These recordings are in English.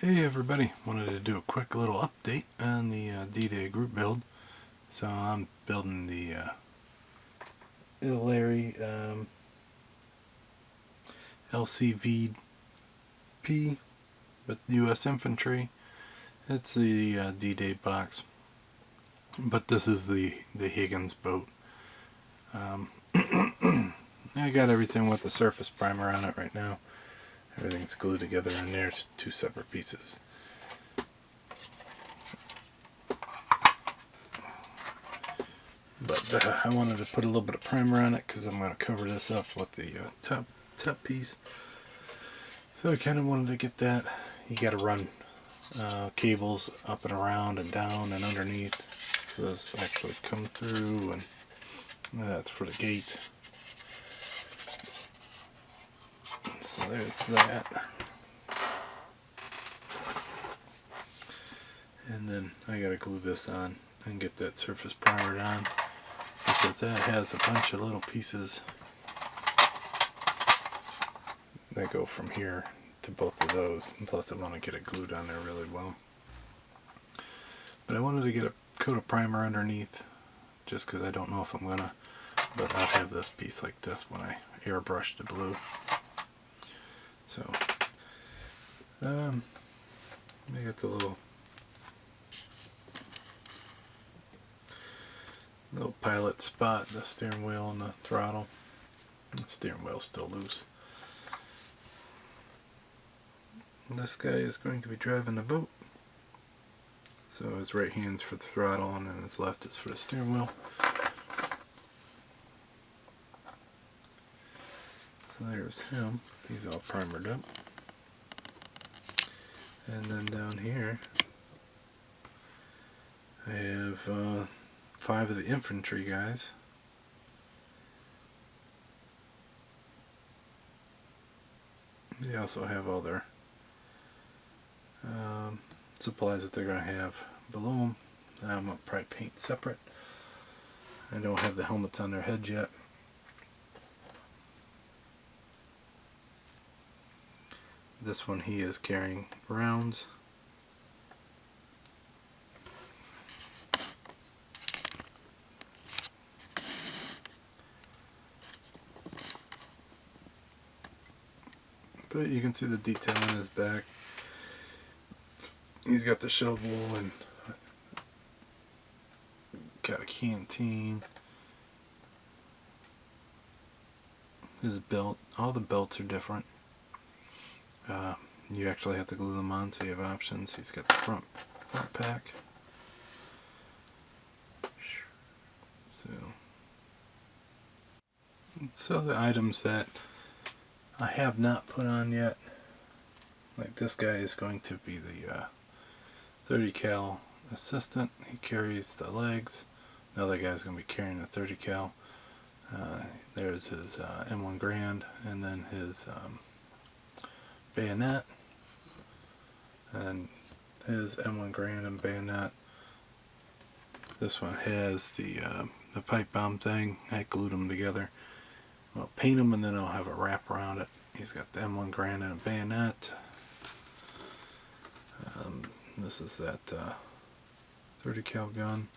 Hey everybody, wanted to do a quick little update on the D-Day group build. So I'm building the Italeri LCVP with US Infantry. It's the D-Day box, but this is the Higgins boat. I got everything with the surface primer on it right now. Everything's glued together in there, it's two separate pieces. But I wanted to put a little bit of primer on it because I'm going to cover this up with the top piece. So I kind of wanted to get that. You got to run cables up and around and down and underneath. So this actually come through, and that's for the gate. So there's that. And then I got to glue this on and get that surface primered on, because that has a bunch of little pieces that go from here to both of those, and plus I want to get it glued on there really well. But I wanted to get a coat of primer underneath, just because I don't know if I'm gonna, but I'll have this piece like this when I airbrush the blue. So I got the little pilot spot, the steering wheel and the throttle. The steering wheel's still loose. This guy is going to be driving the boat. So his right hand's for the throttle and then his left is for the steering wheel. So there's him. He's all primered up. And then down here I have 5 of the infantry guys. They also have all their supplies that they're going to have below them. I'm going to probably paint separate. I don't have the helmets on their head yet. This one, he is carrying rounds. But you can see the detail on his back. He's got the shovel and got a canteen. His belt, all the belts are different. You actually have to glue them on, so you have options. He's got the front pack. So the items that I have not put on yet, like this guy is going to be the 30 cal assistant. He carries the legs. Another guy's going to be carrying the 30 cal. There's his M1 Grand, and then his bayonet, and his M1 Grand and bayonet. This one has the pipe bomb thing. I glued them together. I'll paint them and then I'll have a wrap around it. He's got the M1 Grand and a bayonet. This is that 30 cal gun.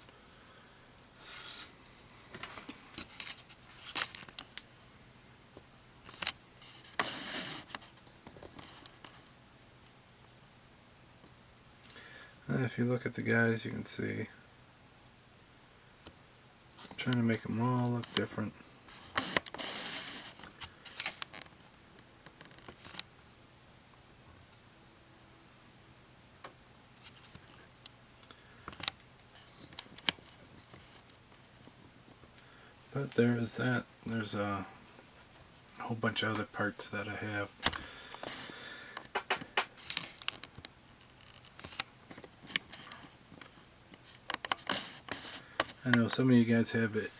If you look at the guys, you can see I'm trying to make them all look different. But there is that. There's a whole bunch of other parts that I have. I know some of you guys have it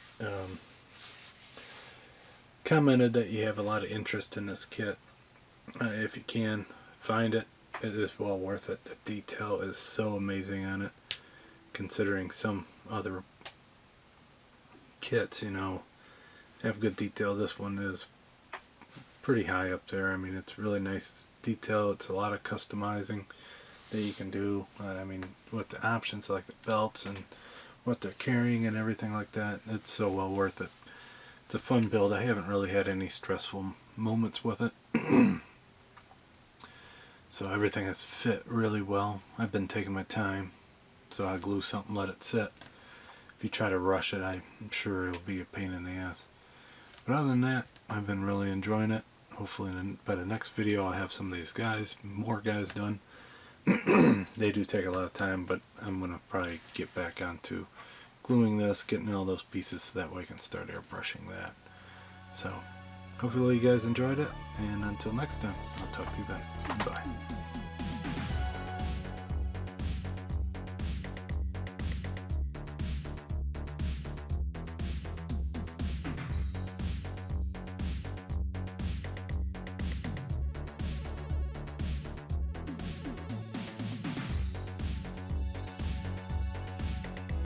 commented that you have a lot of interest in this kit. If you can find it, it is well worth it. The detail is so amazing on it, considering some other kits, you know, have good detail. This one is pretty high up there. I mean, it's really nice detail. It's a lot of customizing. that you can do. I mean, with the options like the belts and what they're carrying and everything like that, it's so well worth it. It's a fun build. I haven't really had any stressful moments with it. So everything has fit really well. I've been taking my time. So I glue something, let it sit. If you try to rush it, I'm sure it'll be a pain in the ass. But other than that, I've been really enjoying it. Hopefully by the next video I'll have some of these guys, more guys done. They do take a lot of time, but I'm going to probably get back onto gluing this, getting all those pieces so that way I can start airbrushing that. So, hopefully you guys enjoyed it, and until next time, I'll talk to you then. Bye.